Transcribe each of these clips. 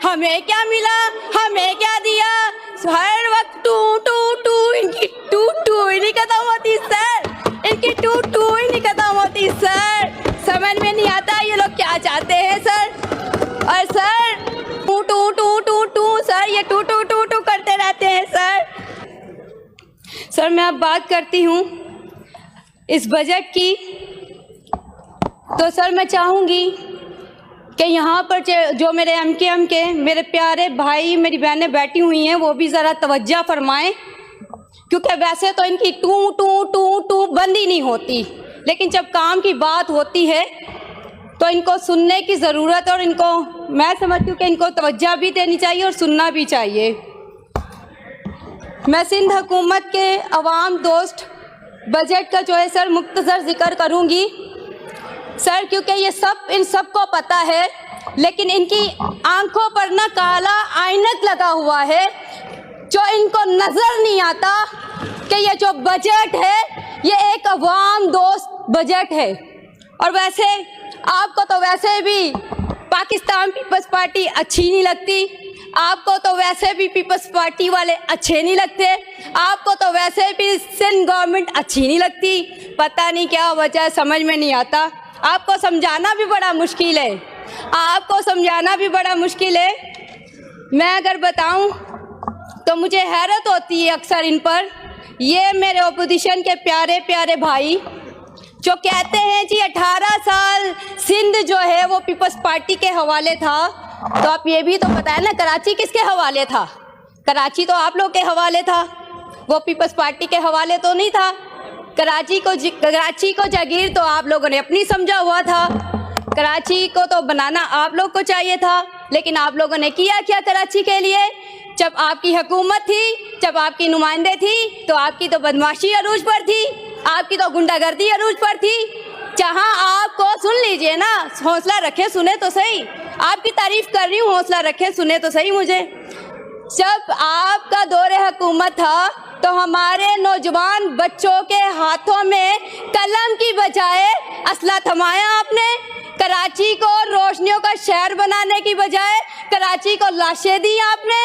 हमें क्या मिला, हमें क्या दिया, हर वक्त टू टू टू, इनकी टू टू ही नहीं खत्म होती सर, इनकी टू टू ही नहीं खत्म होती सर। समझ में नहीं आता ये लोग क्या चाहते हैं सर। और सर टू टू टू टू टू सर, ये टू टू टू टू करते रहते हैं सर। सर मैं अब बात करती हूँ इस बजट की, तो सर मैं चाहूँगी कि यहाँ पर जो मेरे एमकेएम के मेरे प्यारे भाई मेरी बहनें बैठी हुई हैं वो भी ज़रा तवज्जो फरमाएं, क्योंकि वैसे तो इनकी टू टू टू टू बंद ही नहीं होती, लेकिन जब काम की बात होती है तो इनको सुनने की ज़रूरत है और इनको मैं समझती हूँ कि इनको तवज्जो भी देनी चाहिए और सुनना भी चाहिए। मैं सिंध हुकूमत के अवाम दोस्त बजट का जो है सर मुख्तसर जिक्र करूँगी सर, क्योंकि ये सब इन सबको पता है, लेकिन इनकी आंखों पर ना काला आइनक लगा हुआ है, जो इनको नज़र नहीं आता कि ये जो बजट है ये एक अवाम दोस्त बजट है। और वैसे आपको तो वैसे भी पाकिस्तान पीपल्स पार्टी अच्छी नहीं लगती, आपको तो वैसे भी पीपल्स पार्टी वाले अच्छे नहीं लगते, आपको तो वैसे भी सिंध गवर्नमेंट अच्छी नहीं लगती, पता नहीं क्या वजह समझ में नहीं आता। आपको समझाना भी बड़ा मुश्किल है, आपको समझाना भी बड़ा मुश्किल है। मैं अगर बताऊं तो मुझे हैरत होती है अक्सर इन पर, ये मेरे ओपोजिशन के प्यारे प्यारे भाई जो कहते हैं जी 18 साल सिंध जो है वो पीपल्स पार्टी के हवाले था, तो आप ये भी तो बताएं ना कराची किसके हवाले था? कराची तो आप लोग के हवाले था, वो पीपल्स पार्टी के हवाले तो नहीं था। कराची को जागीर तो आप लोगों ने अपनी समझा हुआ था, कराची को तो बनाना आप लोग को चाहिए था, लेकिन आप लोगों ने किया क्या कराची के लिए? जब आपकी हुकूमत थी, जब आपकी नुमाइंदे थी, तो आपकी तो बदमाशी अरूज पर थी, आपकी तो गुंडागर्दी अरूज पर थी। जहां आपको सुन लीजिए ना, हौसला रखे सुने तो सही, आपकी तारीफ कर रही हूँ, हौसला रखे सुने तो सही मुझे। जब आपका दौरे हुकूमत था तो हमारे नौजवान बच्चों के हाथों में कलम की बजाय असला थमाया आपने। कराची को रोशनियों का शहर बनाने की बजाय कराची को लाशें दी आपने,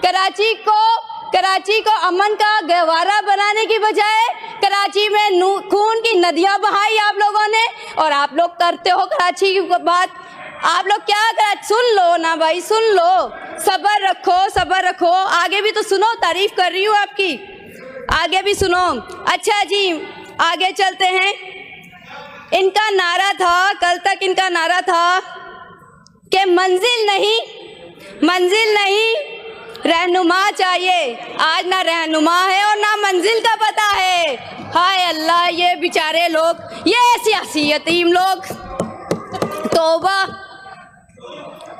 कराची को अमन का गहवारा बनाने की बजाय कराची में खून की नदियां बहाई आप लोगों ने। और आप लोग करते हो कराची की बात, आप लोग क्या कर, सुन लो ना भाई, सुन लो, सब्र रखो, सब्र रखो, आगे भी तो सुनो, तारीफ कर रही हूँ आपकी, आगे भी सुनो। अच्छा जी आगे चलते हैं। इनका नारा था, कल तक इनका नारा था कि मंजिल नहीं रहनुमा चाहिए। आज ना रहनुमा है और ना मंजिल का पता है। हाय अल्लाह, ये बेचारे लोग, ये सियासी यतीम लोग, तौबा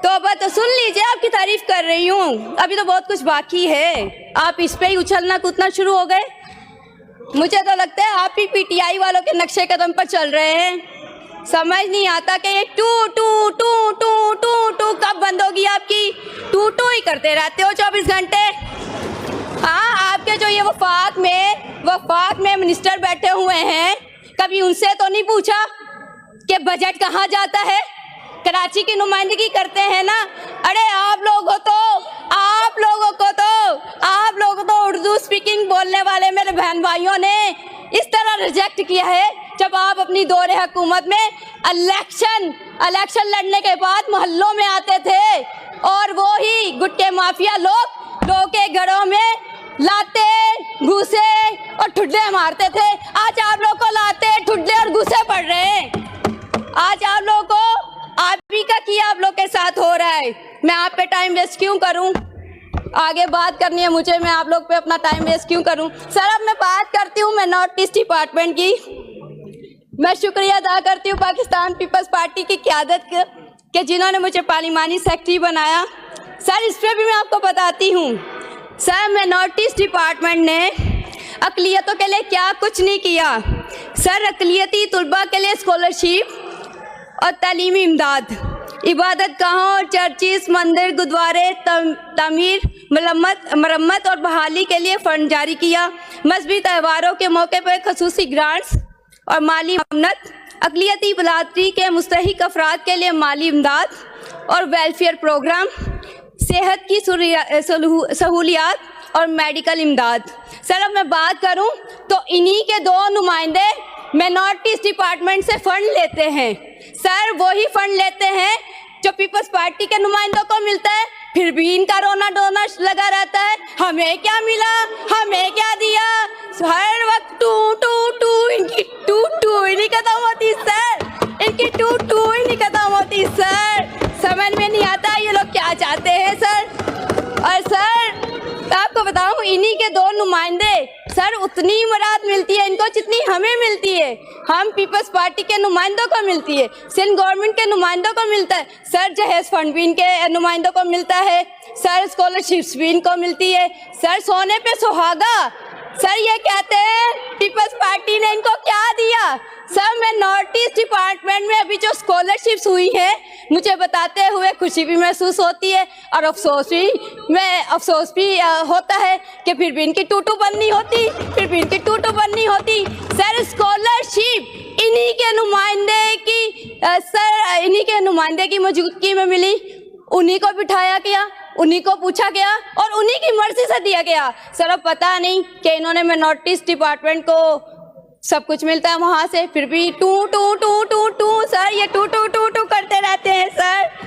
तौबा। तो सुन लीजिए, आपकी तारीफ कर रही हूँ, अभी तो बहुत कुछ बाकी है, आप इस पे ही उछलना कूदना शुरू हो गए। मुझे तो लगता है आप ही पीटीआई वालों के नक्शे कदम पर चल रहे हैं। समझ नहीं आता कि ये टू टू टू टू टू टू कब बंद होगी आपकी? टू टू ही करते रहते हो 24 घंटे। हाँ, आपके जो ये वफाक में मिनिस्टर बैठे हुए हैं, कभी उनसे तो नहीं पूछा कि बजट कहाँ जाता है? कराची की नुमाइंदगी करते हैं ना। अरे आप लोगों को उर्दू स्पीकिंग बोलने वाले मेरे बहन भाइयों ने इस तरह रिजेक्ट किया है, जब आप अपनी दौरे हुकूमत में इलेक्शन लड़ने के बाद मोहल्लों में आते थे और वो ही गुटके माफिया लोग के घरों में लाते घूसे और ठुड्डे मारते थे। आज आप लोग को लाते ठुड्डे और घूसे पड़ रहे हैं। आज आप लोगों को आप ही का किया आप लोग के साथ हो रहा है। मैं आप पे टाइम वेस्ट क्यों करूं? आगे बात करनी है मुझे, मैं आप लोग पे अपना टाइम वेस्ट क्यों करूं? सर अब मैं बात करती हूं मैं नॉर्थ ईस्ट डिपार्टमेंट की। मैं शुक्रिया अदा करती हूं पाकिस्तान पीपल्स पार्टी की क़यादत के जिन्होंने मुझे पार्लिमानी सेक्रेटरी बनाया। सर इस पर भी मैं आपको बताती हूँ। सर मैं नॉर्थ ईस्ट डिपार्टमेंट ने अक़लियतों के लिए क्या कुछ नहीं किया। सर अक़लियती तलबा के लिए स्कॉलरशिप और तालीमी इमदाद, इबादत गाहों और चर्चिस, मंदिर, गुरुद्वारे तमीर, मरम्मत और बहाली के लिए फंड जारी किया। मजहबी त्योहारों के मौके पर खसूसी ग्रांट्स और माली ममनत, अक़लियती बरादरी के मुस्तहिक अफराद के लिए माली इमदाद और वेलफेयर प्रोग्राम, सेहत की सहूलियात और मेडिकल इमदाद। सर अब मैं बात करूं तो इन्हीं के दो नुमाइंदे माइनॉरिटीज डिपार्टमेंट से फंड लेते हैं। सर वही फंड लेते हैं जो पीपल्स पार्टी के नुमाइंदों को मिलता है, फिर भी इनका रोना डोना लगा रहता है, हमें क्या मिला, हमें क्या दिया। हर वक्त टू टू टू, इनकी टू टू ही नहीं खत्म होती सर, इनकी टू टू ही नहीं खत्म होती सर। समझ में नहीं आता ये लोग क्या चाहते हैं सर। और सर आपको बताऊं इन्हीं के दो नुमाइंदे सर उतनी मुराद मिलती है इनको जितनी हमें मिलती है। हम पीपल्स पार्टी के नुमाइंदों को मिलती है, सिंध गवर्नमेंट के नुमाइंदों को मिलता है सर, जहेज फंड भी इनके नुमाइंदों को मिलता है सर, स्कॉलरशिप्स भी इनको मिलती है सर। सोने पे सुहागा सर ये कहते हैं पीपल्स पार्टी ने इनको क्या दिया सर। माइनॉरिटीज डिपार्टमेंट में अभी जो स्कॉलरशिप्स हुई है मुझे बताते हुए खुशी भी महसूस होती है और अफसोस भी होता है कि फिर भी इनकी टूटू बननी होती, फिर भी इनकी टूटू बननी होती सर। स्कॉलरशिप इन्हीं के नुमाइंदे की सर, इन्हीं के नुमाइंदे की मौजूदगी में मिली, उन्हीं को बिठाया गया, उन्हीं को पूछा गया और उन्हीं की मर्जी से दिया गया सर। अब पता नहीं कि इन्होंने माइनॉरिटीज डिपार्टमेंट को सब कुछ मिलता है वहाँ से, फिर भी टू टू टू टू टू सर, ये टू टू टू टू करते रहते हैं सर।